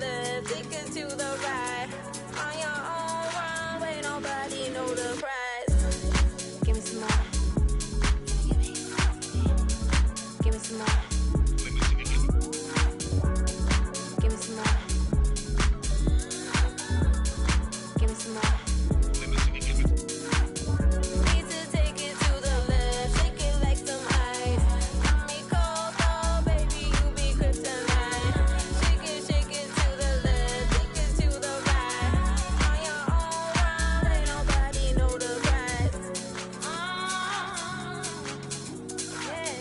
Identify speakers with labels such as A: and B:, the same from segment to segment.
A: left, take it to the right. On your own runway, nobody know the price. Give me some more. Give me some more. Give me some more. Give me some more. Need to take it to the left, shake it like some ice. Got me cold, oh baby, you be kryptonite. Shake it to the left, take it to the right. On your own runway, nobody know the price. Yeah.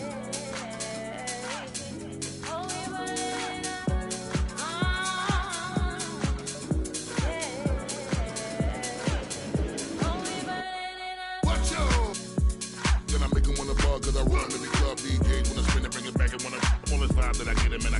A: Oh, we running up.
B: Watch out! Then I make him wanna bug, cause I run in the club. DJs wanna spin it, bring it back, and wanna all this vibe that I get him, and I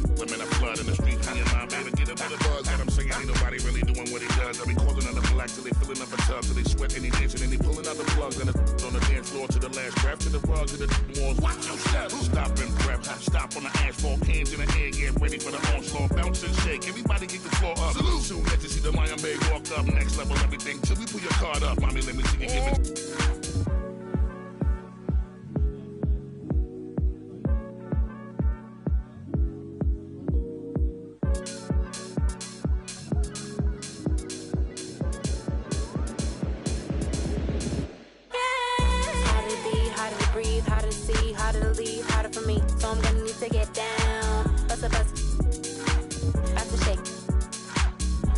B: flood in the street. Me and my baby get him with a buzz. That I'm saying ain't nobody really doing what he does. I be calling out the black till they filling up a tub, till they sweat and they dancing and they pulling out the plugs. And on the dance floor to the last breath, to the rugs, to the walls. Watch your step. Stop and prep. Stop on the asphalt, hands in the air, get ready for the onslaught. Bounce and shake, everybody get the floor up. Salute. Soon as you see the Mayan Bay walk up, next level everything till we pull your card up. Mommy, let me see you give it.
A: Harder to be, harder to breathe, harder to see, harder to leave, harder for me. So I'm gonna need to get down. Bust a bust. About to shake.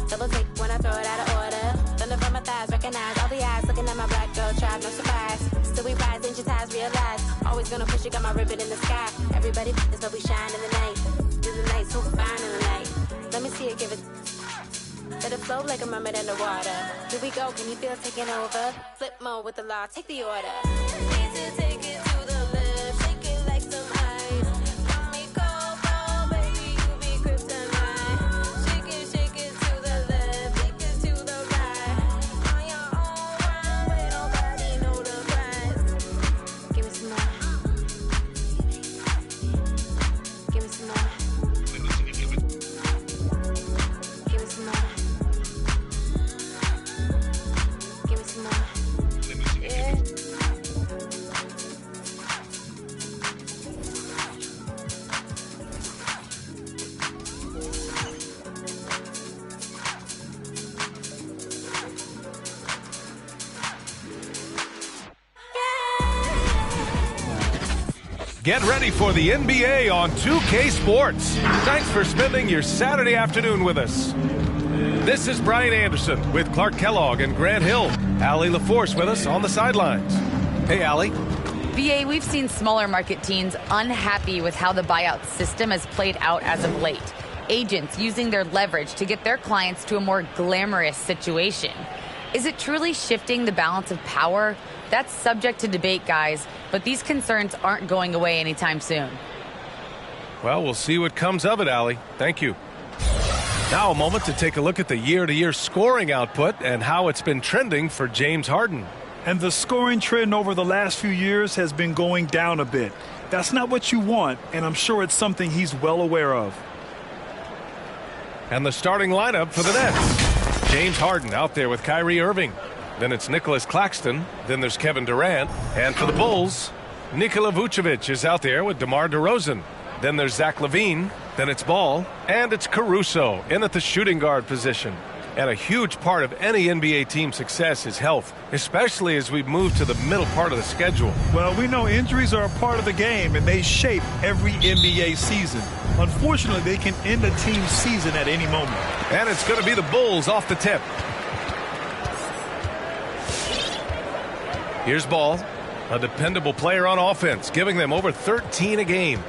A: Double take when I throw it out of order. Thunder from my thighs, recognize all the eyes looking at my black girl tribe, no surprise. Still we rise, ancient ties, realize. Always gonna push you, got my ribbon in the sky. Everybody is but we shine in the night. Do the night so fine in the night. Let me see it, give it. Let it flow like a mermaid underwater. Here we go, can you feel it taking over? Flip mode with the law, take the order. Need to take it to the left, shake it like some ice. Got me cold, oh baby, you be kryptonite. Shake it to the left, take it to the right. On your own runway, nobody know the price. Give me some more. Give me some more. Give me some more. Give me some more. Yeah.
C: Get ready for the NBA on 2K Sports. Thanks for spending your Saturday afternoon with us. This is Brian Anderson with Clark Kellogg and Grant Hill. Allie LaForce with us on the sidelines. Hey, Allie.
D: VA, we've seen smaller market teams unhappy with how the buyout system has played out as of late. Agents using their leverage to get their clients to a more glamorous situation. Is it truly shifting the balance of power? That's subject to debate, guys, but these concerns aren't going away anytime soon.
C: Well, we'll see what comes of it, Allie. Thank you. Now a moment to take a look at the year-to-year scoring output and how it's been trending for James Harden.
E: And the scoring trend over the last few years has been going down a bit. That's not what you want, and I'm sure it's something he's well aware of.
C: And the starting lineup for the Nets. James Harden out there with Kyrie Irving. Then it's Nicholas Claxton. Then there's Kevin Durant. And for the Bulls, Nikola Vucevic is out there with DeMar DeRozan. Then there's Zach LaVine. Then it's Ball. And it's Caruso in at the shooting guard position. And a huge part of any NBA team's success is health, especially as we move to the middle part of the schedule.
E: Well, we know injuries are a part of the game, and they shape every NBA season. Unfortunately, they can end a team's season at any moment.
C: And it's going to be the Bulls off the tip. Here's Ball, a dependable player on offense, giving them over 13 a game.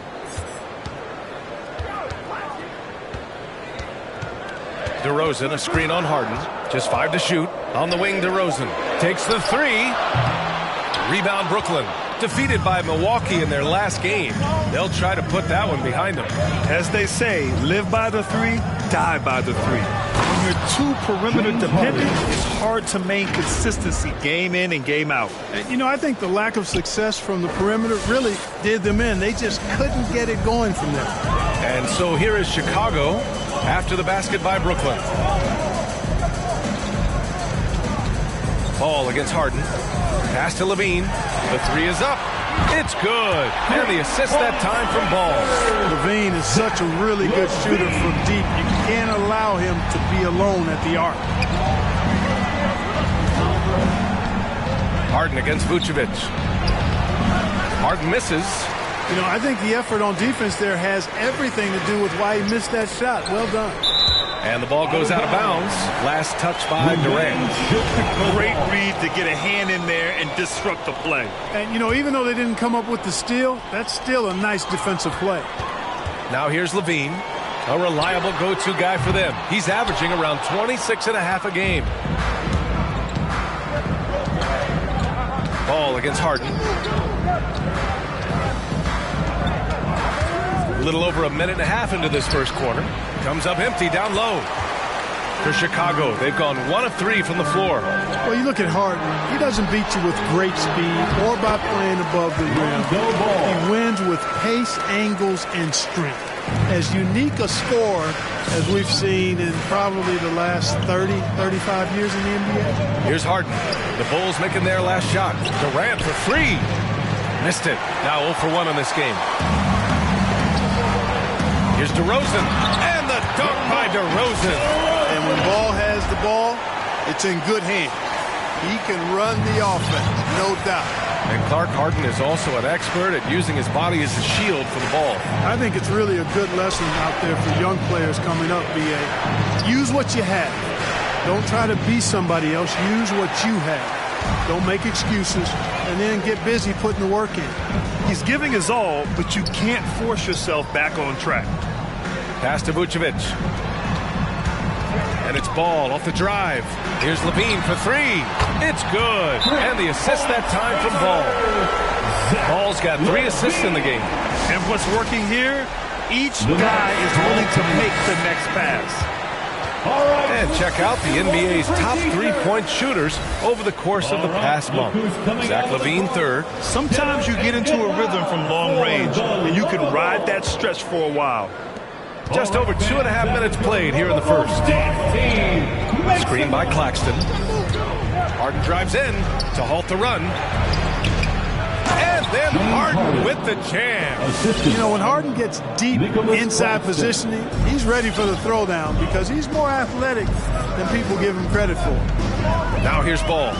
C: DeRozan, a screen on Harden. Just 5 to shoot. On the wing, DeRozan takes the 3. Rebound, Brooklyn. Defeated by Milwaukee in their last game. They'll try to put that one behind them.
E: As they say, live by the 3, die by the 3. When you're too perimeter dependent, it's hard to maintain consistency game in and game out.
F: You know, I think the lack of success from the perimeter really did them in. They just couldn't get it going from there.
C: And so here is Chicago After the basket by Brooklyn. Ball against Harden. Pass to Levine. The three is up. It's good. And the assist that time from Ball.
F: Levine is such a really good shooter from deep. You can't allow him to be alone at the arc.
C: Harden against Vucevic. Harden misses.
F: You know, I think the effort on defense there has everything to do with why he missed that shot. Well done.
C: And the ball goes out of bounds. Last touch by Durant.
E: Great read to get a hand in there and disrupt the play.
F: And, you know, even though they didn't come up with the steal, that's still a nice defensive play.
C: Now here's Levine, a reliable go-to guy for them. He's averaging around 26.5 a game. Ball against Harden. A little over a minute and a half into this first quarter. Comes up empty down low. For Chicago, they've gone 1 of 3 from the floor.
F: Well, you look at Harden. He doesn't beat you with great speed or by playing above the rim. He wins with pace, angles, and strength. As unique a scorer as we've seen in probably the last 30, 35 years in the NBA.
C: Here's Harden. The Bulls making their last shot. Durant for 3. Missed it. Now 0 for 1 in this game. Here's DeRozan, and the dunk by DeRozan.
F: And when Ball has the ball, it's in good hands. He can run the offense, no doubt.
C: And Clark Harden is also an expert at using his body as a shield for the ball.
F: I think it's really a good lesson out there for young players coming up, B.A. Use what you have. Don't try to be somebody else. Use what you have. Don't make excuses, and then get busy putting the work in.
E: He's giving his all, but you can't force yourself back on track.
C: Pass to Vucevic. And it's Ball off the drive. Here's Levine for 3. It's good. And the assist that time from Ball. Ball's got 3 assists in the game.
E: And what's working here? Each guy is willing to make the next pass.
C: And check out the NBA's top 3-point shooters over the course of the past month. Zach LaVine, 3rd.
E: Sometimes you get into a rhythm from long range, and you can ride that stretch for a while.
C: Just over 2.5 minutes played here in the first. Screen by Claxton. Harden drives in to halt the run. And then Harden with the jam.
F: You know, when Harden gets deep inside positioning, he's ready for the throwdown because he's more athletic than people give him credit for.
C: Now here's Ball.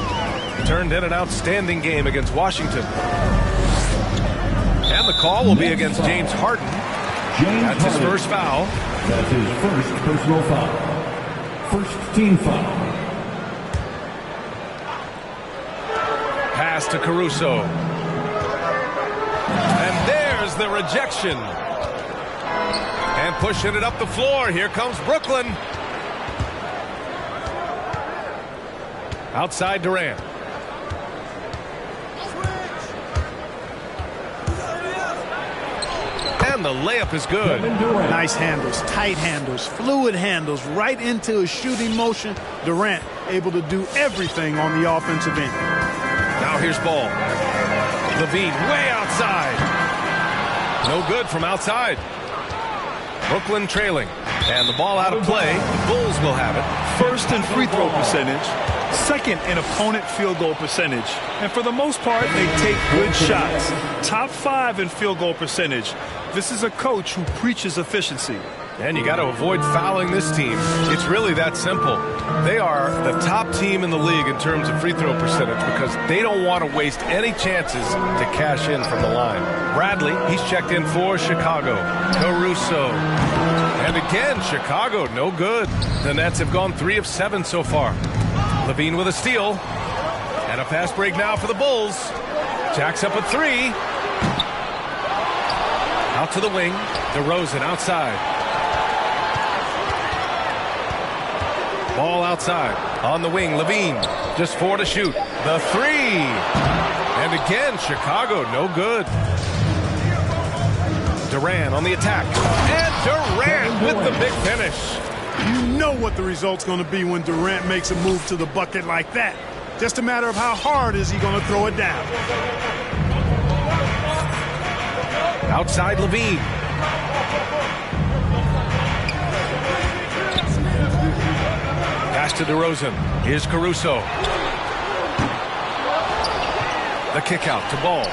C: Turned in an outstanding game against Washington. And the call will be against James Harden. That's his first foul.
G: That's his first personal foul. First team foul.
C: Pass to Caruso. And there's the rejection. And pushing it up the floor. Here comes Brooklyn. Outside Durant. And the layup is good.
F: Nice handles, tight handles, fluid handles, right into a shooting motion. Durant able to do everything on the offensive end.
C: Now here's Ball. Levine way outside. No good from outside. Brooklyn trailing. And the ball out of play. The Bulls will have it.
E: First in free throw percentage. Second in opponent field goal percentage. And for the most part, they take good shots. Top 5 in field goal percentage. This is a coach who preaches efficiency.
C: And you got to avoid fouling this team. It's really that simple. They are the top team in the league in terms of free throw percentage because they don't want to waste any chances to cash in from the line. Bradley, he's checked in for Chicago. Caruso. And again, Chicago, no good. The Nets have gone 3 of 7 so far. Levine with a steal. And a fast break now for the Bulls. Jacks up a 3. Out to the wing. DeRozan outside. Ball outside. On the wing, Levine. Just 4 to shoot. The 3. And again, Chicago, no good. Durant on the attack. And Durant with the big finish.
F: You know what the result's going to be when Durant makes a move to the bucket like that. Just a matter of how hard is he going to throw it down. Outside Levine.
C: Pass to DeRozan. Here's Caruso. The kick out to Ball.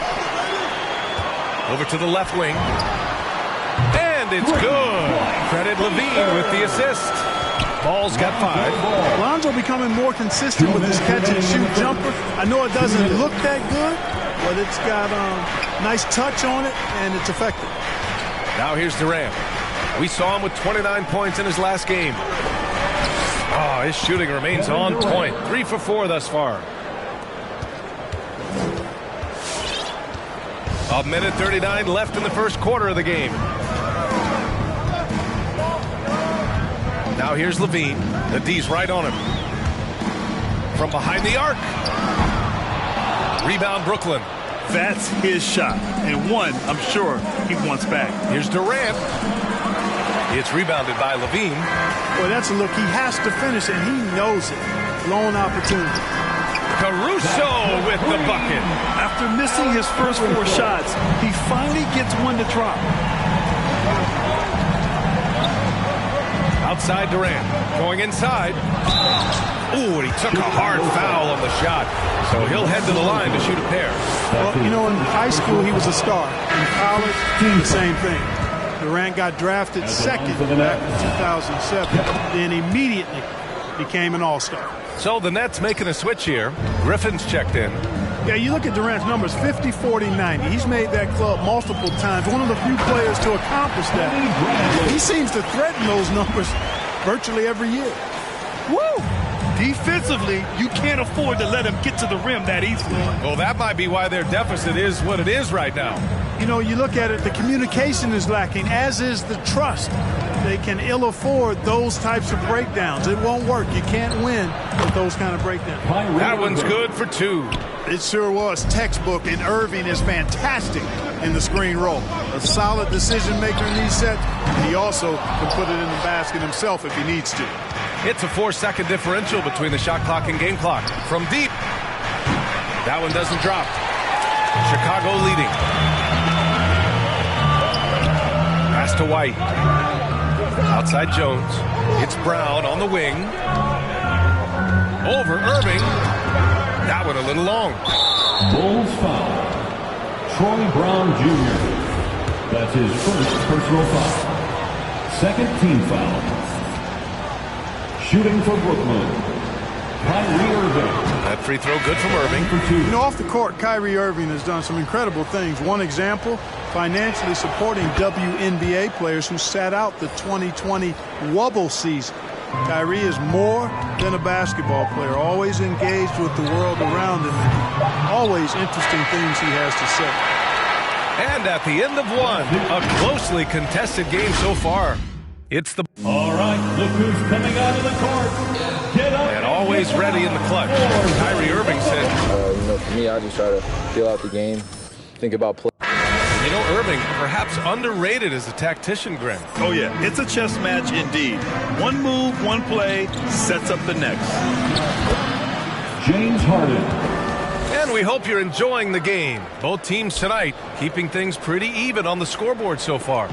C: Over to the left wing. And it's good. Credit Levine with the assist. Ball's got 5.
F: Lonzo becoming more consistent with his catch-and-shoot jumper. I know it doesn't look that good, but it's got nice touch on it, and it's effective.
C: Now here's Durant. We saw him with 29 points in his last game. Oh, his shooting remains on point. 3 for 4 thus far. A minute 39 left in the first quarter of the game. Now here's Levine. The D's right on him. From behind the arc. Rebound Brooklyn.
E: That's his shot, and one I'm sure he wants back.
C: Here's Durant. It's rebounded by Levine.
F: Boy, that's a look. He has to finish, and he knows it. Lone opportunity.
C: Caruso with the bucket.
E: After missing his first 4 shots, he finally gets one to drop.
C: Outside Durant. Going inside. Ooh, and he took a hard foul on the shot. So he'll head to the line to shoot a pair.
F: Well, you know, in high school, he was a star. In college, the same thing. Durant got drafted second back in 2007, then immediately became an all-star.
C: So the Nets making a switch here. Griffin's checked in.
F: Yeah, you look at Durant's numbers, 50, 40, 90. He's made that club multiple times. One of the few players to accomplish that. He seems to threaten those numbers virtually every year.
E: Woo! Defensively, you can't afford to let him get to the rim that easily.
C: Well, that might be why their deficit is what it is right now.
F: You know, you look at it, the communication is lacking, as is the trust. They can ill afford those types of breakdowns. It won't work. You can't win with those kind of breakdowns.
C: That one's good for 2.
H: It sure was textbook, and Irving is fantastic in the screen roll. A solid decision maker in these sets, and he also can put it in the basket himself if he needs to.
C: It's a 4-second differential between the shot clock and game clock. From deep. That one doesn't drop. Chicago leading. Pass to White. Outside Jones. It's Brown on the wing. Over Irving. That one a little long.
G: Bulls foul. Troy Brown Jr. That's his first personal foul. Second team foul. Shooting for Brooklyn, Kyrie Irving.
C: That free throw good from Irving.
F: You know, off the court, Kyrie Irving has done some incredible things. One example, financially supporting WNBA players who sat out the 2020 Wubble season. Kyrie is more than a basketball player, always engaged with the world around him. Always interesting things he has to say.
C: And at the end of one, a closely contested game so far. It's the...
G: All right, look who's coming out of the court. Get up.
C: And always ready in the clutch. Kyrie Irving said...
I: You know, for me, I just try to feel out the game, think about play.
C: You know, Irving, perhaps underrated as a tactician, Grant.
E: Oh, yeah. It's a chess match indeed. One move, one play, sets up the next.
G: James Harden.
C: And we hope you're enjoying the game. Both teams tonight keeping things pretty even on the scoreboard so far.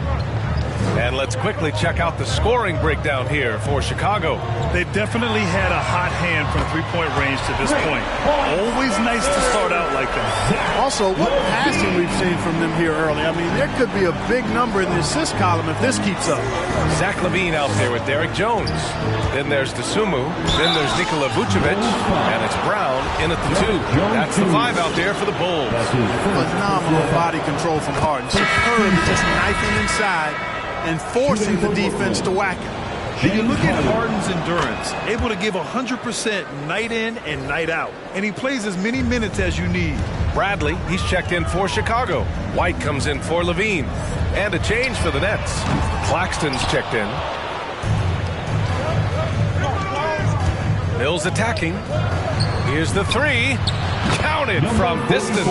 C: And let's quickly check out the scoring breakdown here for Chicago.
E: They've definitely had a hot hand from three-point range to this point. Always nice to start out like that.
F: Also, what passing we've seen from them here early. I mean, there could be a big number in the assist column if this keeps up.
C: Zach LaVine out there with Derek Jones. Then there's Dosunmu. Then there's Nikola Vucevic. And it's Brown in at the 2. That's the 5 out there for the Bulls.
F: Phenomenal body control from Harden. Superb, just knifing inside and forcing the defense to whack it.
E: And you look at Harden's endurance, able to give 100% night in and night out. And he plays as many minutes as you need.
C: Bradley, he's checked in for Chicago. White comes in for LaVine. And a change for the Nets. Claxton's checked in. Mills attacking. Here's the 3. Counted from distance.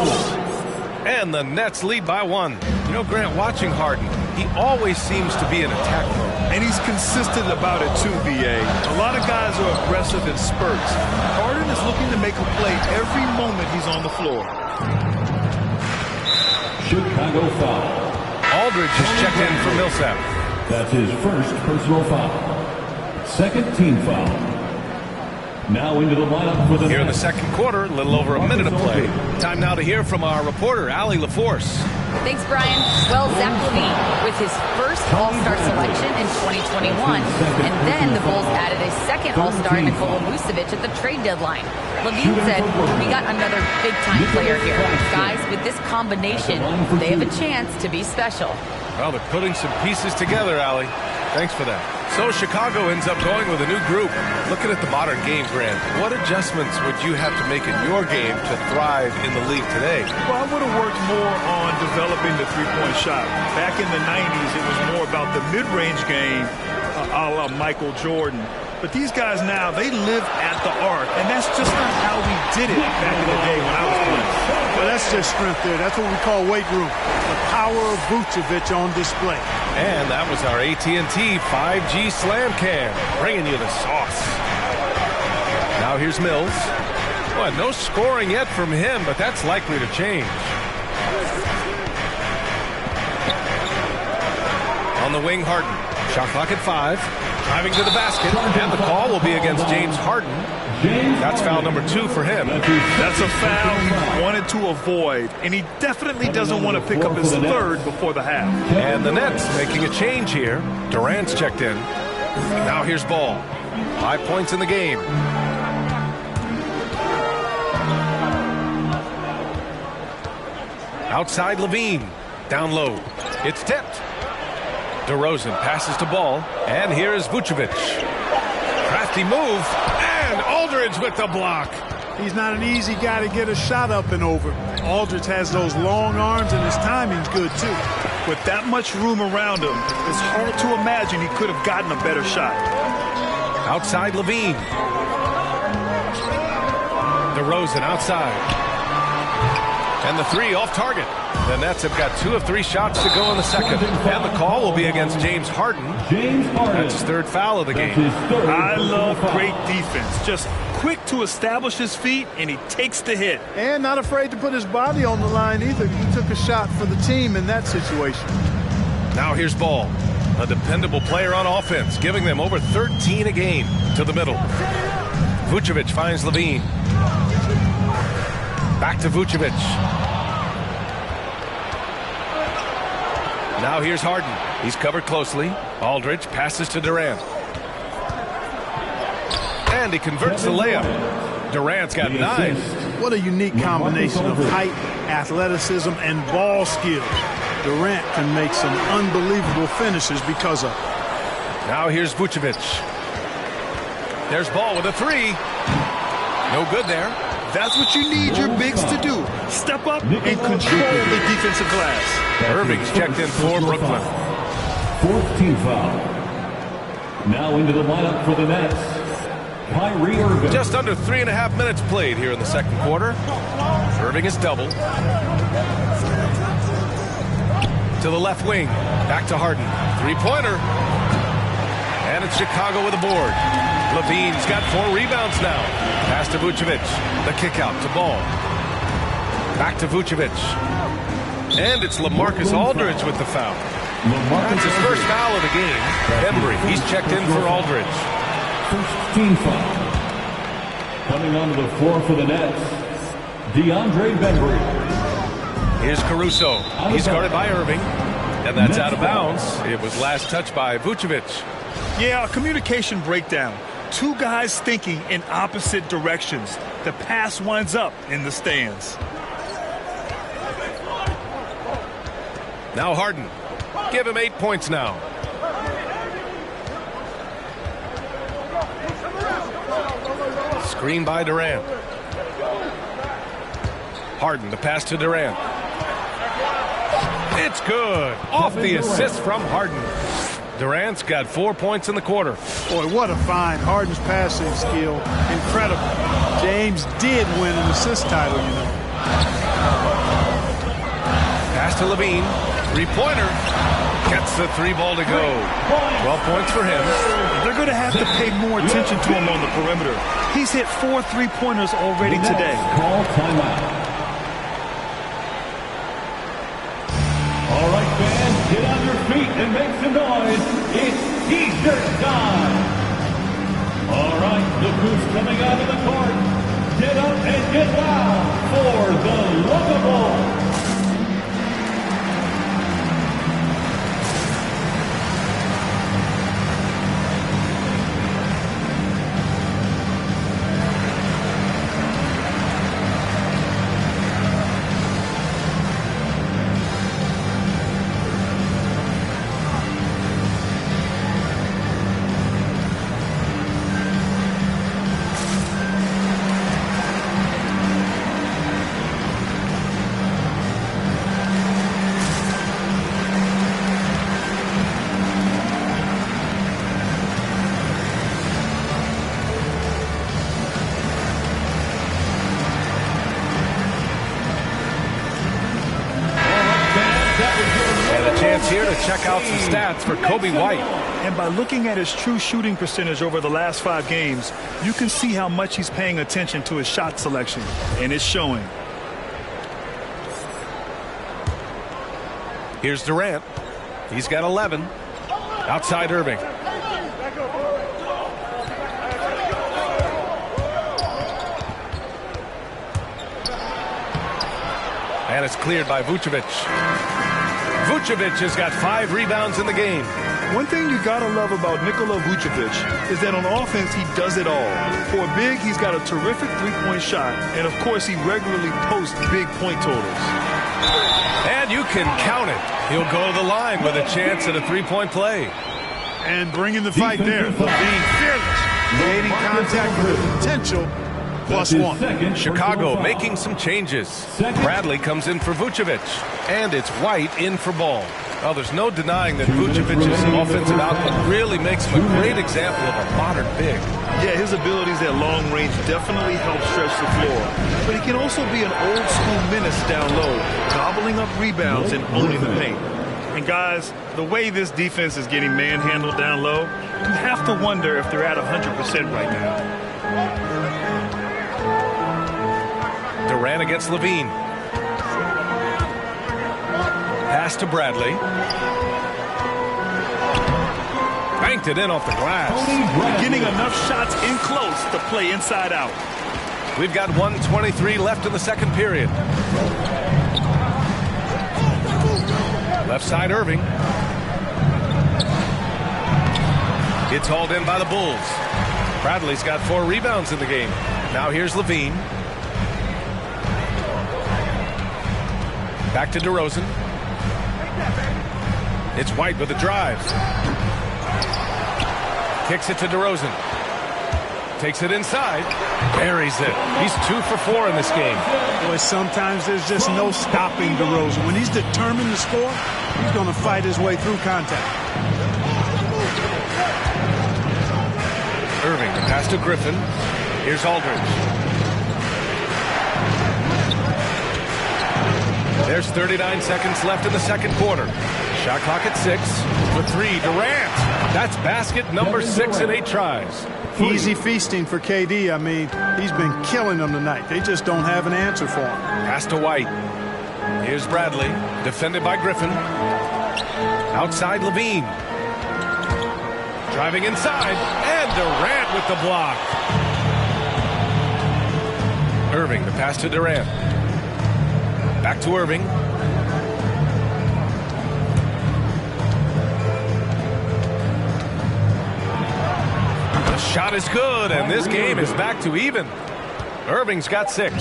C: And the Nets lead by 1. You know, Grant, watching Harden, he always seems to be in attack mode.
E: And he's consistent about it too, B.A. A lot of guys are aggressive in spurts. Harden is looking to make a play every moment he's on the floor.
G: Chicago foul.
C: Aldridge is checked in for Millsap.
G: That's his first personal foul. Second team foul. Now into the lineup for the
C: Here in the
G: Nets.
C: second quarter, a little over a minute of play. Time now to hear from our reporter, Allie LaForce.
D: Thanks, Brian. Well, Zach LaVine with his first All-Star selection in 2021, and then the Bulls added a second All-Star, Nikola Vucevic, at the trade deadline. LaVine said, "We got another big-time player here. Guys, with this combination, they have a chance to be special."
C: Well, they're putting some pieces together, Allie. Thanks for that. So Chicago ends up going with a new group. Looking at the modern game, Grant, what adjustments would you have to make in your game to thrive in the league today?
E: Well, I would have worked more on developing the three-point shot. Back in the 90s, it was more about the mid-range game, a la Michael Jordan. But these guys now, they live at the arc, and that's just not how we did it back in the day when I was playing.
F: Well, that's just strength there. That's what we call weight room. The power of Vucevic on display.
C: And that was our AT&T 5G Slam Cam, bringing you the sauce. Now here's Mills. Well, no scoring yet from him, but that's likely to change. On the wing, Harden. Shot clock at 5. Driving to the basket, and the call will be against James Harden. That's foul number 2 for him.
E: That's a foul he wanted to avoid, and he definitely doesn't want to pick up his third before the half.
C: And the Nets making a change here. Durant's checked in. Now here's Ball. 5 points in the game. Outside LaVine. Down low. It's tipped. DeRozan passes to Ball, and here's Vucevic. Crafty move, and Aldridge with the block.
F: He's not an easy guy to get a shot up and over. Aldridge has those long arms, and his timing's good, too.
E: With that much room around him, it's hard to imagine he could have gotten a better shot.
C: Outside LaVine. DeRozan outside. And the 3 off target. The Nets have got 2 of 3 shots to go in the second. And the call will be against James Harden. That's his 3rd foul of the game.
E: I love great defense. Just quick to establish his feet, and he takes the hit.
F: And not afraid to put his body on the line either. He took a shot for the team in that situation.
C: Now here's Ball. A dependable player on offense, giving them over 13 a game. To the middle. Vucevic finds LaVine. Back to Vucevic. Now here's Harden. He's covered closely. Aldridge passes to Durant. And he converts the layup. Durant's got 9.
F: What a unique combination of height, athleticism, and ball skill. Durant can make some unbelievable finishes because of it.
C: Now here's Vucevic. There's Ball with a 3. No good there.
E: That's what you need your bigs to do. Step up and control the defensive glass.
C: Irving's checked in for Brooklyn.
G: 4th team foul. Now into the lineup for the Nets, Kyrie Irving.
C: Just under 3.5 minutes played here in the second quarter. Irving is doubled. To the left wing. Back to Harden. 3-pointer. And it's Chicago with a board. LaVine's got 4 rebounds now. Pass to Vucevic. The kick out to Ball. Back to Vucevic. And it's LaMarcus Aldridge with the foul. That's his first foul of the game. Embry, he's checked in for Aldridge.
G: 1st team foul. Coming onto the floor for the Nets, DeAndre Bembry.
C: Here's Caruso. He's guarded by Irving. And that's out of bounds. It was last touched by Vucevic.
E: Yeah, a communication breakdown. 2 guys thinking in opposite directions. The pass winds up in the stands.
C: Now Harden. Give him 8 points now. Screen by Durant. Harden, the pass to Durant. It's good. Off the assist from Harden. Durant's got 4 points in the quarter.
F: Boy, what a find. Harden's passing skill. Incredible. James did win an assist title, you know.
C: Pass to LaVine. 3-pointer. Gets the 3 ball to go. 12 points for him.
E: They're going to have to pay more attention to him on the perimeter. He's hit 4 3-pointers already today.
G: Call timeout. All right, fans, get on your feet and make some noise. It's T-shirt time. All right, Look who's coming out of the court. Get up and get loud for the Lookable.
C: Here to check out some stats for Coby White.
E: And by looking at his true shooting percentage over the last 5 games, you can see how much he's paying attention to his shot selection, and it's showing.
C: Here's Durant. He's got 11. Outside Irving. And it's cleared by Vucevic. Vucevic has got 5 rebounds in the game.
E: One thing you gotta love about Nikola Vucevic is that on offense he does it all. For a big, he's got a terrific three-point shot, and of course he regularly posts big point totals.
C: And you can count it. He'll go to the line with a chance at a three-point play.
H: And bringing the fight there, being fearless, creating contact with the potential. +1.
C: Chicago making some changes. Bradley comes in for Vucevic. And it's White in for Ball. Well, there's no denying that Vucevic's offensive output really makes him a great example of a modern big.
E: Yeah, his abilities at long range definitely help stretch the floor. But he can also be an old-school menace down low, gobbling up rebounds and owning the paint. And guys, the way this defense is getting manhandled down low, you have to wonder if they're at 100% right now.
C: Durant against Levine. Pass to Bradley. Banked it in off the glass.
E: Getting enough shots in close to play inside out.
C: We've got 1:23 left in the second period. Left side Irving. It's hauled in by the Bulls. Bradley's got 4 rebounds in the game. Now here's Levine. Back to DeRozan. It's White with the drive. Kicks it to DeRozan. Takes it inside. Buries it. He's 2 for 4 in this game.
F: Boy, sometimes there's just no stopping DeRozan. When he's determined to score, he's going to fight his way through contact.
C: Irving, the pass to Griffin. Here's Aldridge. There's 39 seconds left in the second quarter. Shot clock at 6. For 3, Durant. That's basket number 6 in 8 tries.
F: Easy feasting for KD. I mean, he's been killing them tonight. They just don't have an answer for him.
C: Pass to White. Here's Bradley, defended by Griffin. Outside Levine. Driving inside, and Durant with the block. Irving, the pass to Durant. Back to Irving. The shot is good, and this game is back to even. Irving's got 6.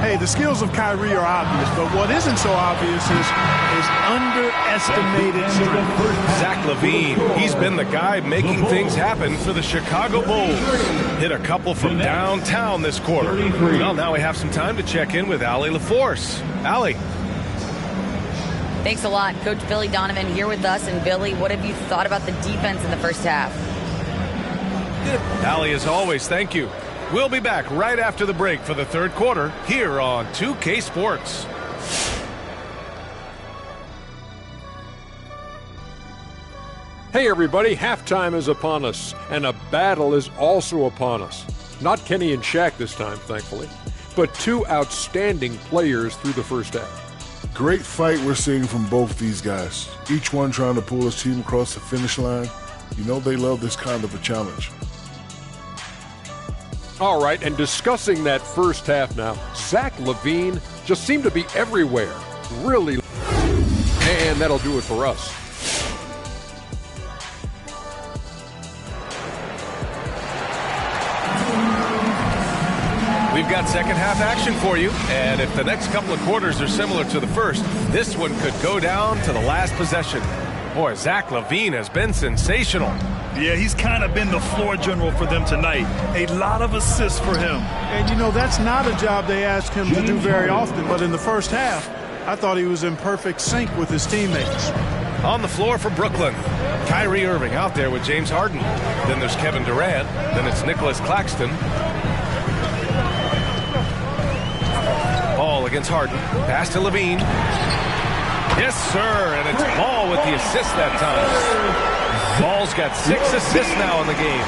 F: Hey, the skills of Kyrie are obvious, but what isn't so obvious is his underestimated strength.
C: Zach LaVine, he's been the guy making things happen for the Chicago Bulls. Hit a couple from downtown this quarter. Well, now we have some time to check in with Allie LaForce. Allie.
D: Thanks a lot. Coach Billy Donovan here with us. And Billy, what have you thought about the defense in the first half?
C: Good. Allie, as always, thank you. We'll be back right after the break for the third quarter here on 2K Sports.
J: Hey everybody, halftime is upon us, and a battle is also upon us. Not Kenny and Shaq this time, thankfully, but 2 outstanding players through the first half.
B: Great fight we're seeing from both these guys. Each one trying to pull his team across the finish line. You know they love this kind of a challenge.
J: All right, and discussing that first half now, Zach LaVine just seemed to be everywhere. Really. And that'll do it for us.
C: We've got second half action for you, and if the next couple of quarters are similar to the first, this one could go down to the last possession. Boy, Zach LaVine has been sensational.
E: Yeah, he's kind of been the floor general for them tonight. A lot of assists for him.
F: And, you know, that's not a job they ask him to do very often, but in the first half, I thought he was in perfect sync with his teammates.
C: On the floor for Brooklyn, Kyrie Irving out there with James Harden. Then there's Kevin Durant. Then it's Nicholas Claxton. Ball against Harden. Pass to LaVine. Yes, sir, and it's Ball with the assist that time. Ball's got 6 assists now in the game.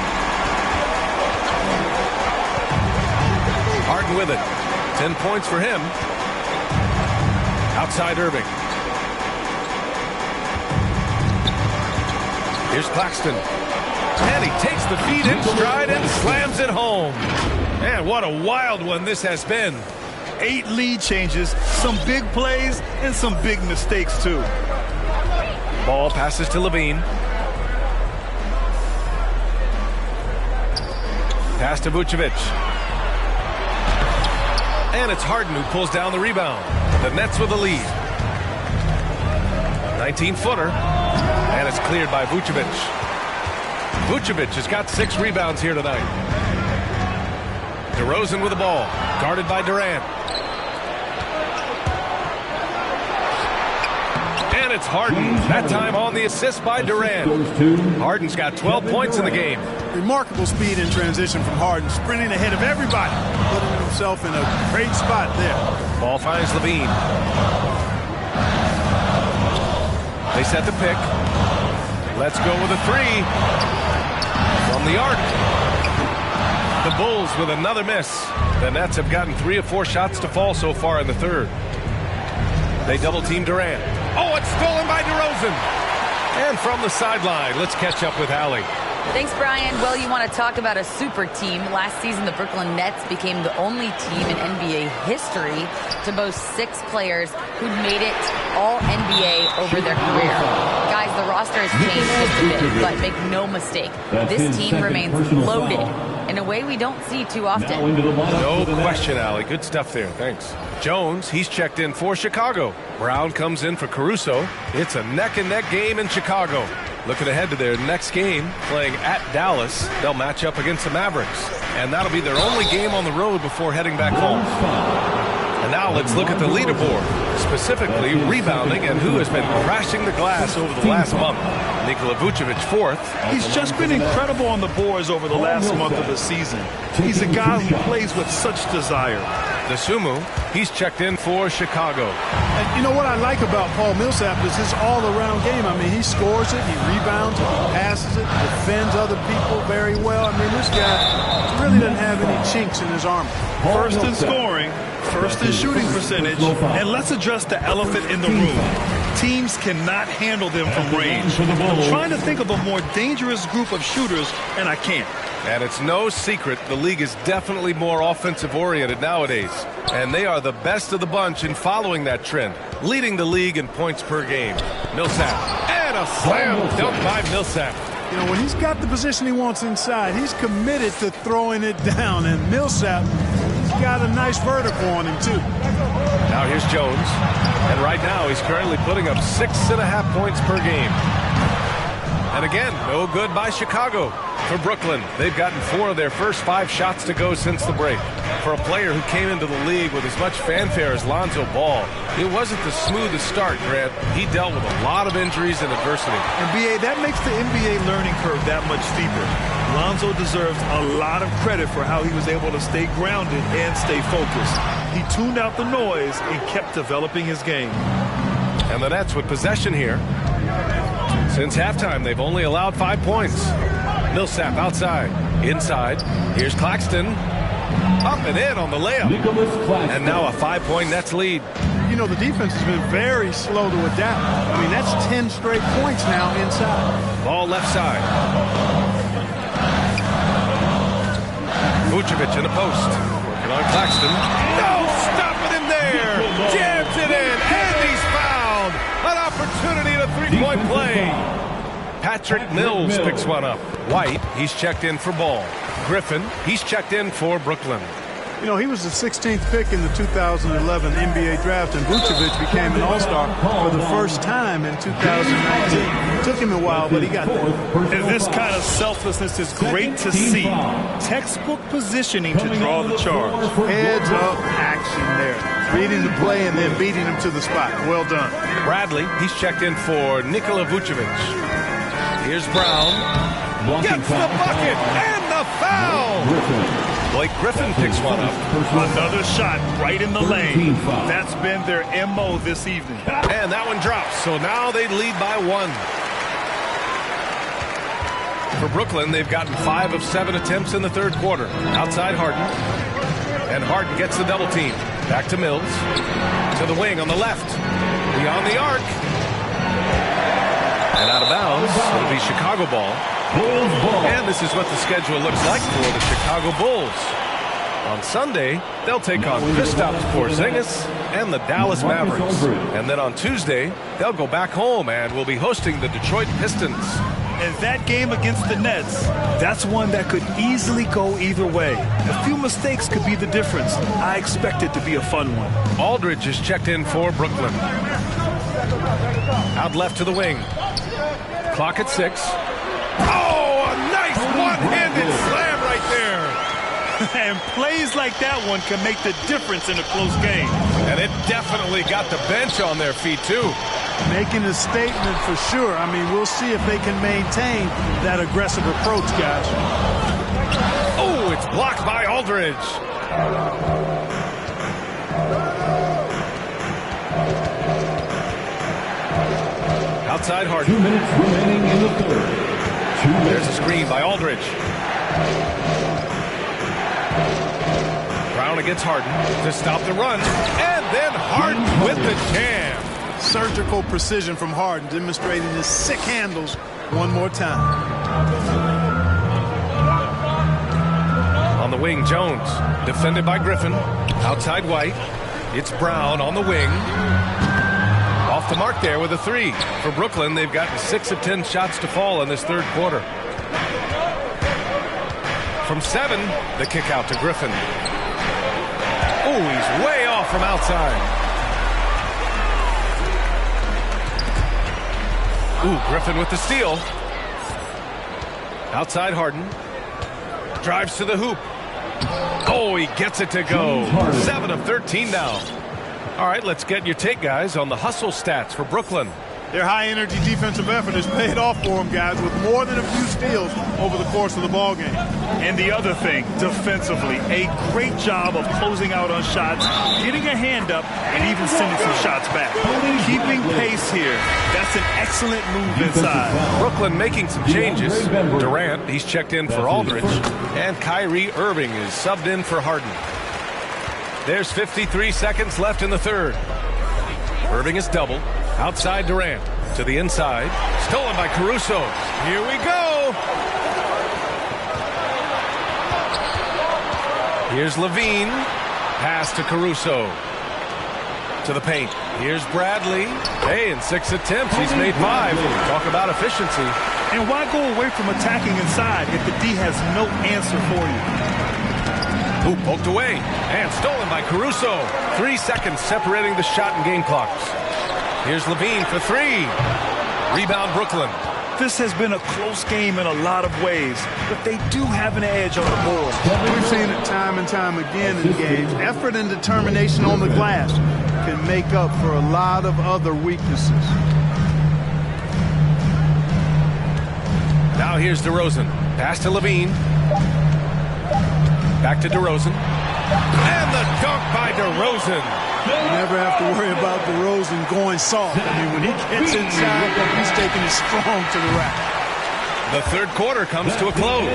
C: Harden with it. 10 points for him. Outside Irving. Here's Claxton. And he takes the feed in stride and slams it home. Man, what a wild one this has been.
E: 8 lead changes, some big plays, and some big mistakes, too.
C: Ball passes to LaVine. Pass to Vucevic. And it's Harden who pulls down the rebound. The Nets with the lead. 19-footer. And it's cleared by Vucevic. Vucevic has got 6 rebounds here tonight. DeRozan with the ball. Guarded by Durant. And it's Harden. That time on the assist by Durant. Harden's got 12 points in the game.
F: Remarkable speed in transition from Harden, sprinting ahead of everybody, putting himself in a great spot there.
C: Ball finds LaVine. They set the pick. Let's go with a 3 from the arc. The Bulls with another miss. The Nets have gotten 3 of 4 shots to fall so far in the third. They double team Durant. Oh, it's stolen by DeRozan. And from the sideline, let's catch up with Allie.
D: Thanks, Brian. Well, you want to talk about a super team. Last season, the Brooklyn Nets became the only team in NBA history to boast 6 players who'd made it all NBA over their career. Guys, the roster has changed just a bit, but make no mistake, this team remains loaded in a way we don't see too often.
C: No question, Allie. Good stuff there. Thanks. Jones, he's checked in for Chicago. Brown comes in for Caruso. It's a neck-and-neck game in Chicago. Looking ahead to their next game, playing at Dallas. They'll match up against the Mavericks. And that'll be their only game on the road before heading back home. And now let's look at the leaderboard, specifically rebounding and who has been crashing the glass over the last month. Nikola Vucevic 4th.
E: He's just been incredible on the boards over the last month of the season. He's a guy who plays with such desire.
C: Dosunmu, he's checked in for Chicago.
F: And you know what I like about Paul Millsap is his all-around game. I mean, he scores it, he rebounds it, passes it, defends other people very well. I mean, this guy really doesn't have any chinks in his armor.
E: First in scoring, first in shooting percentage, and let's address the elephant in the room. Teams cannot handle them from range. I'm trying to think of a more dangerous group of shooters, and I can't.
C: And it's no secret the league is definitely more offensive-oriented nowadays. And they are the best of the bunch in following that trend, leading the league in points per game. Millsap. And a slam dunk by Millsap.
F: You know, when he's got the position he wants inside, he's committed to throwing it down. And Millsap, he's got a nice vertical on him, too.
C: Now here's Jones. And right now he's currently putting up 6.5 points per game. And again, no good by Chicago. For Brooklyn, they've gotten 4 of their first 5 shots to go since the break. For a player who came into the league with as much fanfare as Lonzo Ball, it wasn't the smoothest start, Grant. He dealt with a lot of injuries and adversity.
E: And B.A., that makes the NBA learning curve that much steeper. Lonzo deserves a lot of credit for how he was able to stay grounded and stay focused. He tuned out the noise and kept developing his game.
C: And the Nets with possession here. Since halftime, they've only allowed 5 points. Millsap outside. Inside. Here's Claxton. Up and in on the layup. And now a 5-point Nets lead.
F: You know, the defense has been very slow to adapt. I mean, that's 10 straight points now inside.
C: Ball left side. Vucevic in the post. Working on Claxton. No, stopping him there. Jams it in, and he's fouled. An opportunity at a three-point play. Patrick Mills picks one up. White, he's checked in for Ball. Griffin, he's checked in for Brooklyn.
F: You know, he was the 16th pick in the 2011 NBA draft, and Vucevic became an All-Star for the first time in 2019. Took him a while, but he got there.
E: And this kind of selflessness is great to see. Textbook positioning to draw the charge.
H: Heads up action there. Reading the play and then beating him to the spot. Well done.
C: Bradley, he's checked in for Nikola Vucevic. Here's Brown. Gets the bucket and the foul. Blake Griffin picks one up.
E: Another shot right in the lane. That's been their MO this evening.
C: And that one drops. So now they lead by 1. For Brooklyn, they've gotten 5 of 7 attempts in the third quarter. Outside Harden. And Harden gets the double team. Back to Mills. To the wing on the left. Beyond the arc. And out of bounds. It'll be Chicago ball. And this is what the schedule looks like for the Chicago Bulls. On Sunday, they'll take on Kristaps Porzingis and the Dallas Mavericks. And then on Tuesday, they'll go back home and will be hosting the Detroit Pistons.
E: And that game against the Nets, that's one that could easily go either way. A few mistakes could be the difference. I expect it to be a fun one.
C: Aldridge is checked in for Brooklyn. Out left to the wing. Clock at 6. Oh, a nice one-handed slam right there.
E: And plays like that one can make the difference in a close game.
C: And it definitely got the bench on their feet, too.
F: Making a statement for sure. I mean, we'll see if they can maintain that aggressive approach, guys.
C: Oh, it's blocked by Aldridge. Outside Harden.
G: 2 minutes remaining in the third.
C: There's a screen by Aldridge. Brown against Harden to stop the run. And then Harden with the jam.
F: Surgical precision from Harden, demonstrating his sick handles one more time.
C: On the wing, Jones. Defended by Griffin. Outside White. It's Brown on the wing. Off the mark there with a 3. For Brooklyn, they've gotten 6 of 10 shots to fall in this third quarter. From 7, the kick out to Griffin. Oh, he's way off from outside. Ooh, Griffin with the steal. Outside Harden. Drives to the hoop. Oh, he gets it to go. 7 of 13 now. All right, let's get your take, guys, on the hustle stats for Brooklyn.
H: Their high-energy defensive effort has paid off for them, guys, with more than a few steals over the course of the ballgame.
E: And the other thing, defensively, a great job of closing out on shots, getting a hand up, and even sending some shots back. Keeping pace here. That's an excellent move inside.
C: Brooklyn making some changes. Durant, he's checked in for Aldridge. And Kyrie Irving is subbed in for Harden. There's 53 seconds left in the third. Irving is double. Outside Durant. To the inside. Stolen by Caruso. Here we go. Here's Levine. Pass to Caruso. To the paint. Here's Bradley. Hey, in 6 attempts, he's made 5. Talk about efficiency.
E: And why go away from attacking inside if the D has no answer for you?
C: Hoop poked away and stolen by Caruso. 3 seconds separating the shot and game clocks. Here's Levine for 3. Rebound Brooklyn.
E: This has been a close game in a lot of ways, but they do have an edge on the board.
F: We've seen it time and time again in games. Effort and determination on the glass can make up for a lot of other weaknesses.
C: Now here's DeRozan. Pass to Levine. Back to DeRozan. And the dunk by DeRozan.
F: You never have to worry about DeRozan going soft. I mean, when he gets inside, he's taking it strong to the rack.
C: The third quarter comes to a close.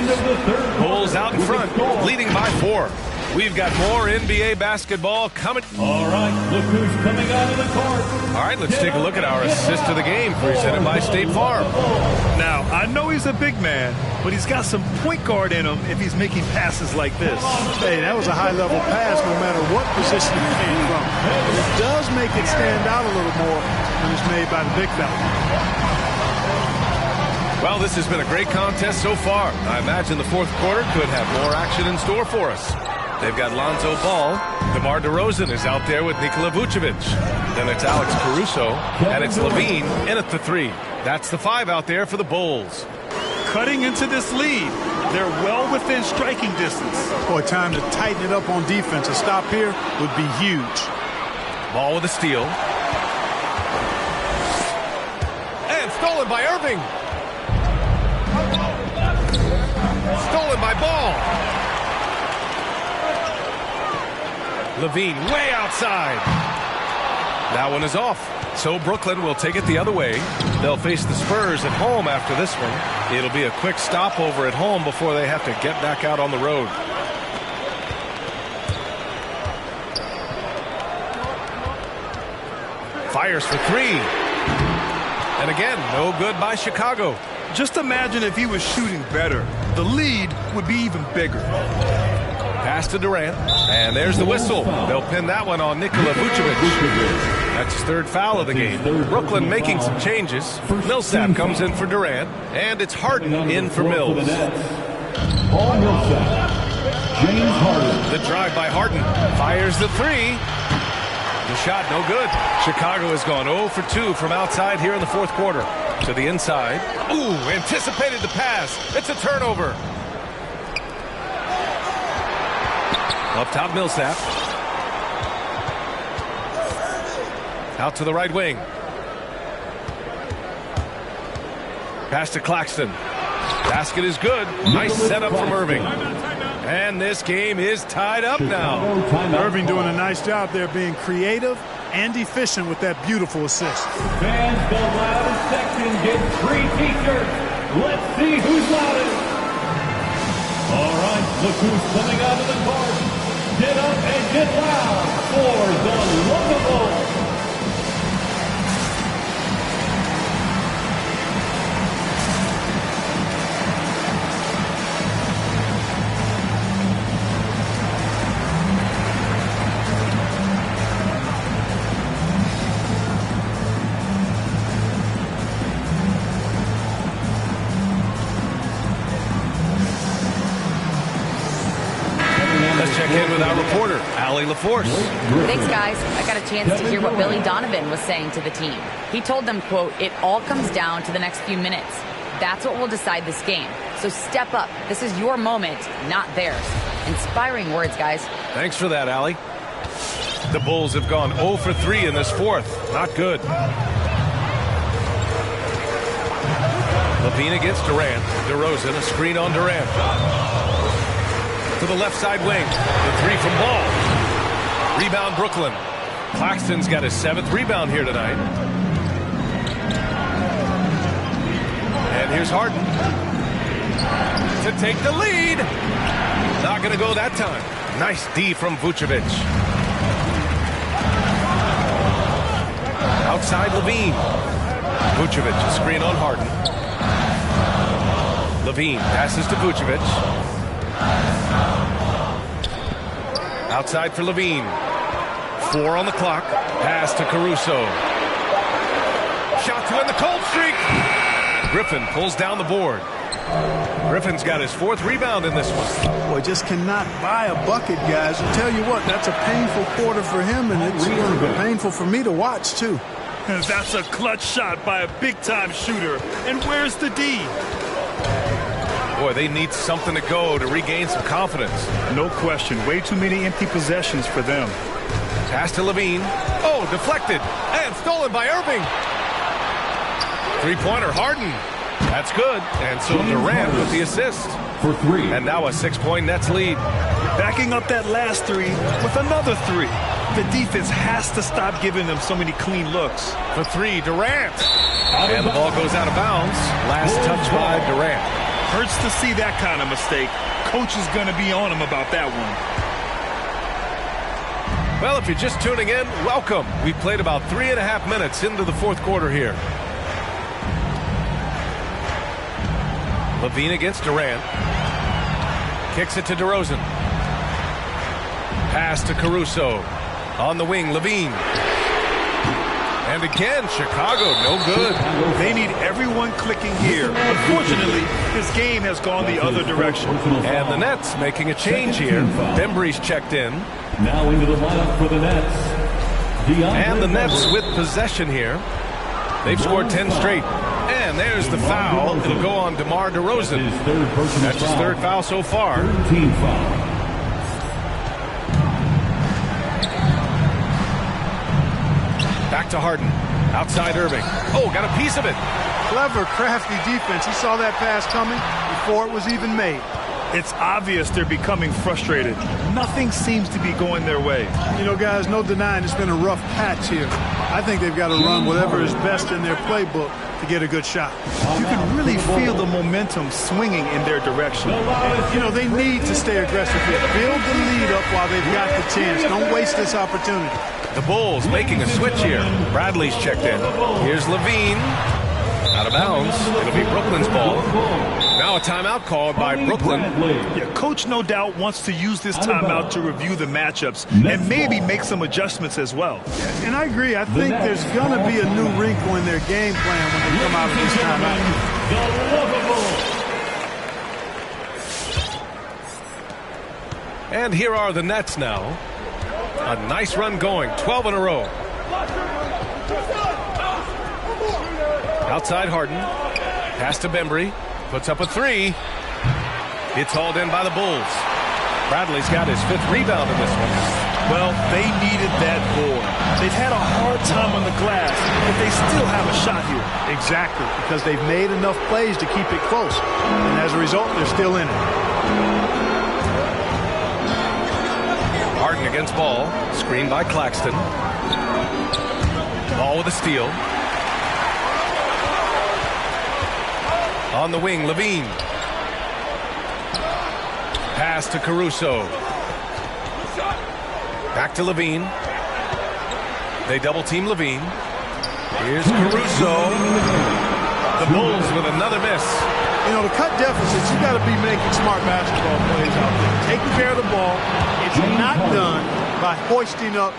C: Bulls out in front, leading by 4. We've got more NBA basketball coming.
G: All right, look who's coming out of the court.
C: All right, let's take a look at our assist of the game presented by State Farm.
E: Now, I know he's a big man, but he's got some point guard in him if he's making passes like this.
H: Hey, that was a high-level pass no matter what position it came from. It does make it stand out a little more when it's made by the big fella.
C: Well, this has been a great contest so far. I imagine the fourth quarter could have more action in store for us. They've got Lonzo Ball. DeMar DeRozan is out there with Nikola Vucevic. Then it's Alex Caruso, and it's LaVine in at the 3. That's the 5 out there for the Bulls.
E: Cutting into this lead. They're well within striking distance.
H: Boy, time to tighten it up on defense. A stop here would be huge.
C: Ball with a steal. And stolen by Irving. Stolen by Ball. LaVine way outside. That one is off. So Brooklyn will take it the other way. They'll face the Spurs at home after this one. It'll be a quick stopover at home before they have to get back out on the road. Fires for 3. And again, no good by Chicago.
E: Just imagine if he was shooting better. The lead would be even bigger.
C: Pass to Durant. And there's the whistle. They'll pin that one on Nikola Vucevic. That's his 3rd foul of the game. Brooklyn making some changes. Millsap comes in for Durant. And it's Harden in for Mills.
G: Paul Millsap. James Harden.
C: The drive by Harden. Fires the 3. The shot no good. Chicago has gone 0 for 2 from outside here in the fourth quarter. To the inside. Ooh, anticipated the pass. It's a turnover. Up top, Millsap. Out to the right wing. Pass to Claxton. Basket is good. Nice setup from Irving. And this game is tied up now.
H: Irving doing a nice job there being creative and efficient with that beautiful assist.
G: Fans, the loudest section gets free t-shirts. Let's see who's loudest. All right, look who's coming out of the court. Get up and get loud for the Locables.
C: Check in with our reporter, Allie LaForce.
D: Thanks, guys. I got a chance to hear what Billy Donovan was saying to the team. He told them, quote, "It all comes down to the next few minutes. That's what will decide this game. So step up. This is your moment, not theirs." Inspiring words, guys.
C: Thanks for that, Allie. The Bulls have gone 0 for 3 in this fourth. Not good. LaVine against Durant. DeRozan, a screen on Durant. To the left side wing. The 3 from Ball. Rebound Brooklyn. Claxton's got his 7th rebound here tonight. And here's Harden. To take the lead. Not going to go that time. Nice D from Vucevic. Outside LaVine. Vucevic, a screen on Harden. LaVine passes to Vucevic. Outside for LaVine. 4 on the clock. Pass to Caruso. Shot to end the cold streak. Griffin pulls down the board. Griffin's got his 4th rebound in this one.
H: Boy, just cannot buy a bucket, guys. I'll tell you what, that's a painful quarter for him, and it's going to be painful for me to watch, too.
E: That's a clutch shot by a big-time shooter. And where's the D?
C: Boy, they need something to go to regain some confidence.
E: No question. Way too many empty possessions for them.
C: Pass to LaVine. Oh, deflected. And stolen by Irving. 3-pointer, Harden. That's good. And so Durant with the assist.
G: For 3.
C: And now a 6-point Nets lead.
E: Backing up that last 3 with another 3. The defense has to stop giving them so many clean looks.
C: For 3, Durant. And the ball goes out of bounds. Last touch by Durant.
E: Hurts to see that kind of mistake. Coach is going to be on him about that one.
C: Well, if you're just tuning in, welcome. We've played about 3.5 minutes into the fourth quarter here. LaVine against Durant. Kicks it to DeRozan. Pass to Caruso. On the wing, LaVine. And again, Chicago, no good.
E: They need everyone clicking here. Unfortunately, this game has gone the other direction.
C: And the Nets making a change here. Bembry's checked in.
G: Now into the lineup for the Nets.
C: And the Nets with possession here. They've scored 10 straight. And there's the foul. It'll go on DeMar DeRozan. That's his third foul so far.
G: Team foul.
C: Back to Harden. Outside Irving. Oh, got a piece of it.
F: Clever, crafty defense. He saw that pass coming before it was even made.
E: It's obvious they're becoming frustrated. Nothing seems to be going their way.
F: You know, guys, no denying it's been a rough patch here. I think they've got to run whatever is best in their playbook to get a good shot.
E: You can really feel the momentum swinging in their direction.
F: And, you know, they need to stay aggressive here. Build the lead up while they've got the chance. Don't waste this opportunity.
C: The Bulls making a switch here. Bradley's checked in. Here's LaVine. Out of bounds. It'll be Brooklyn's ball. Now a timeout called by Brooklyn.
E: Yeah, coach no doubt wants to use this timeout to review the matchups and maybe make some adjustments as well.
F: And I agree. I think there's going to be a new wrinkle in their game plan when they come out of this timeout.
C: And here are the Nets now. A nice run going. 12 in a row. Outside Harden. Pass to Bembry. Puts up a three. It's hauled in by the Bulls. Bradley's got his 5th rebound in this one.
E: Well, they needed that board. They've had a hard time on the glass, but they still have a shot here.
F: Exactly, because they've made enough plays to keep it close. And as a result, they're still in it.
C: Harden against Ball. Screened by Claxton. Ball with a steal. On the wing, LaVine. Pass to Caruso. Back to LaVine. They double team LaVine. Here's Caruso. The Bulls with another miss.
F: You know, to cut deficits, you got to be making smart basketball plays out there. Taking care of the ball. It's not done by hoisting up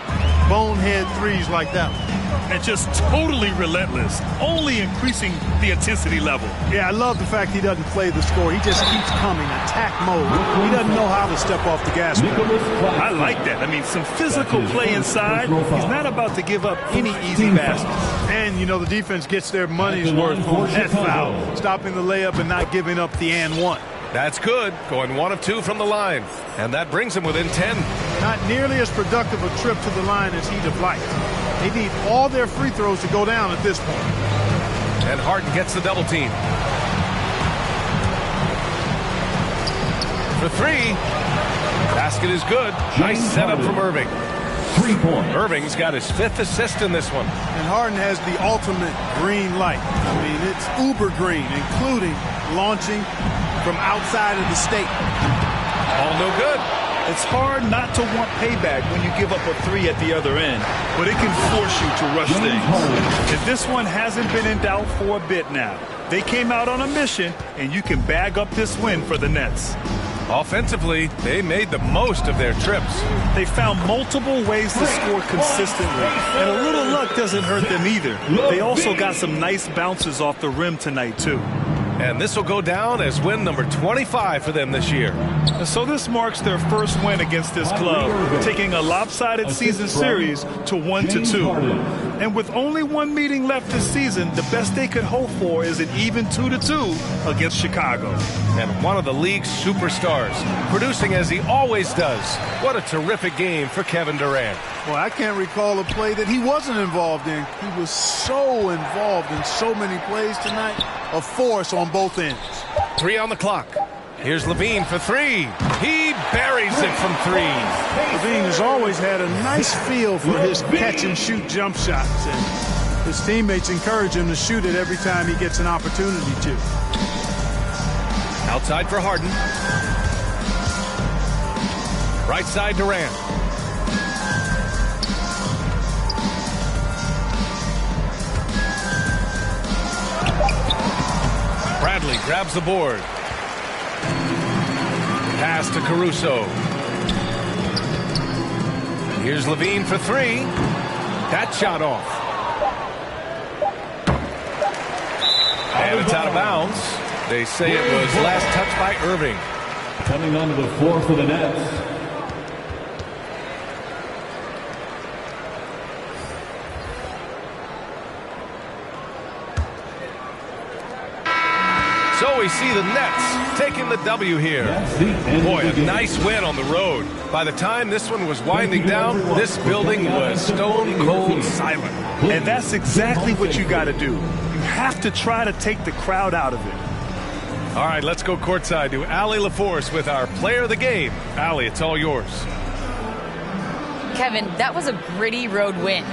F: bonehead threes like that one.
E: And just totally relentless, only increasing the intensity level.
F: Yeah, I love the fact he doesn't play the score. He just keeps coming, attack mode. He doesn't know how to step off the gas pedal.
E: I like that. I mean, some physical play inside. He's not about to give up any easy baskets.
F: And, you know, the defense gets their money's worth on that foul, stopping the layup and not giving up the and one.
C: That's good. Going 1 of 2 from the line. And that brings him within 10.
F: Not nearly as productive a trip to the line as he'd have liked. They need all their free throws to go down at this point.
C: And Harden gets the double team. For 3. Basket is good. Nice setup from Irving.
G: 3 points.
C: Irving's got his 5th assist in this one.
F: And Harden has the ultimate green light. I mean, it's uber green, including launching from outside of the state.
C: All no good.
E: It's hard not to want payback when you give up a 3 at the other end, but it can force you to rush things. And this one hasn't been in doubt for a bit now. They came out on a mission, and you can bag up this win for the Nets.
C: Offensively, they made the most of their trips.
E: They found multiple ways to score consistently, and a little luck doesn't hurt them either. They also got some nice bounces off the rim tonight, too.
C: And this will go down as win number 25 for them this year.
E: And so this marks their first win against this club, taking a lopsided season series to 1-2. And with only one meeting left this season, the best they could hope for is an even 2-2 against Chicago.
C: And one of the league's superstars, producing as he always does. What a terrific game for Kevin Durant.
F: Well, I can't recall a play that he wasn't involved in. He was so involved in so many plays tonight. A force on both ends.
C: 3 on the clock. Here's LaVine for 3. He buries it from 3.
F: LaVine has always had a nice feel for his catch-and-shoot jump shots. And his teammates encourage him to shoot it every time he gets an opportunity to.
C: Outside for Harden. Right side Durant. Bradley grabs the board. Pass to Caruso. Here's Levine for three. That shot off. And it's out of bounds. They say it was last touched by Irving.
G: Coming onto the floor for the Nets.
C: So we see the Nets taking the W here. Boy, a nice win on the road. By the time this one was winding down, this building was stone cold silent.
E: And that's exactly what you got to do. You have to try to take the crowd out of it.
C: All right, let's go courtside to Allie LaForce with our player of the game. Allie, it's all yours.
D: Kevin, that was a gritty road win.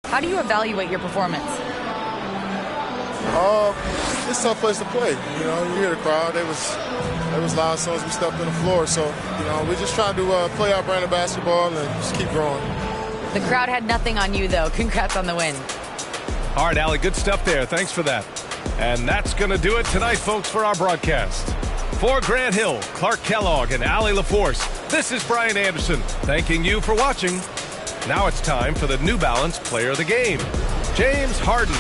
D: How do you evaluate your performance?
K: It's a tough place to play. You know, you hear the crowd. It was loud as soon as we stepped on the floor. So, you know, we just trying to play our brand of basketball and just keep growing.
D: The crowd had nothing on you, though. Congrats on the win.
C: All right, Allie, good stuff there. Thanks for that. And that's going to do it tonight, folks, for our broadcast. For Grant Hill, Clark Kellogg, and Allie LaForce, this is Brian Anderson, thanking you for watching. Now it's time for the New Balance Player of the Game, James Harden.